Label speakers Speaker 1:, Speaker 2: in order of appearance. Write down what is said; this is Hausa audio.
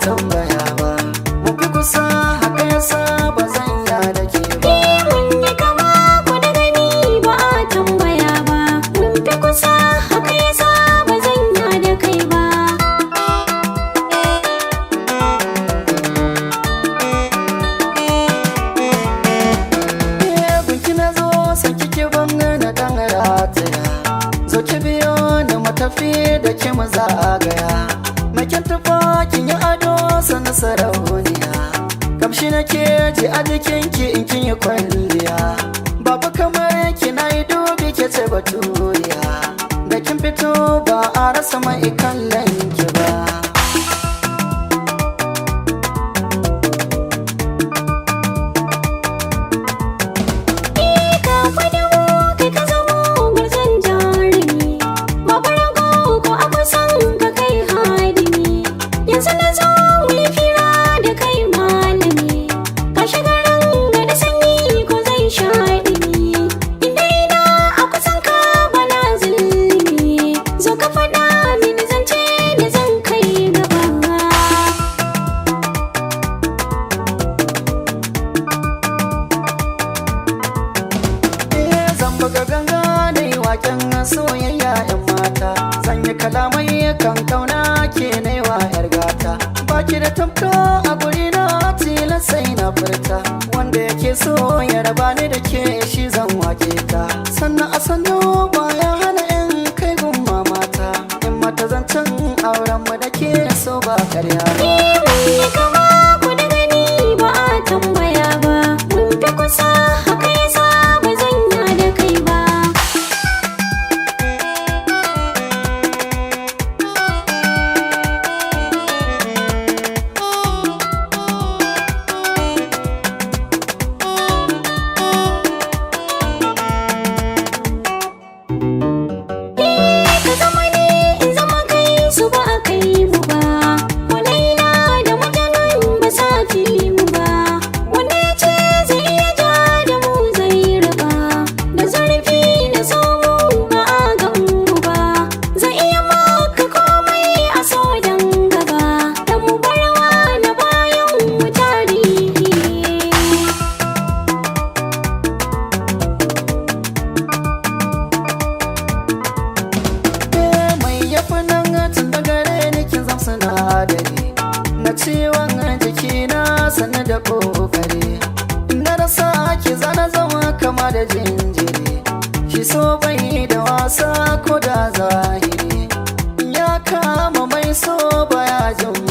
Speaker 1: tambaya ba mu fi kusa haka yasa ba zan ya da ke ba
Speaker 2: mun yi kama ko da gani ba a tambaya ba mun fi kusa haka yasa ba zan ya da kai ba
Speaker 1: gunki na zo san kike ban na dan rataya zo ki biyo ni matafi da ke mu zagaya makin tufa kin yi ado sana sarauniya kamshi nake ji a jikinki in kin yi kwalliya babu kamar ki na yi dubi ke ce baturiya da kin fito ba a rasa mai kallon ki ba buga ganga da yi waken soyayya yan mata sanya kalamai kan kauna ke naiwa yar gata baki da tamka a guri na tilas sai na furta wanda yake so ya raba ni da ke shi zan wake ta sannan a sannu baya hana yan kai gumma mata in mata zancen auren mu da ke so ba karya ba
Speaker 2: kama ku da gani ba a tambaya ba mun fi kusa haka yasa ba zan ya da kai ba
Speaker 1: na ciwon jiki na sani da kokari na rasa ki zana zama kama da jinjiri shi so bai da wasa ko da zahiri ya kama mai so baya jin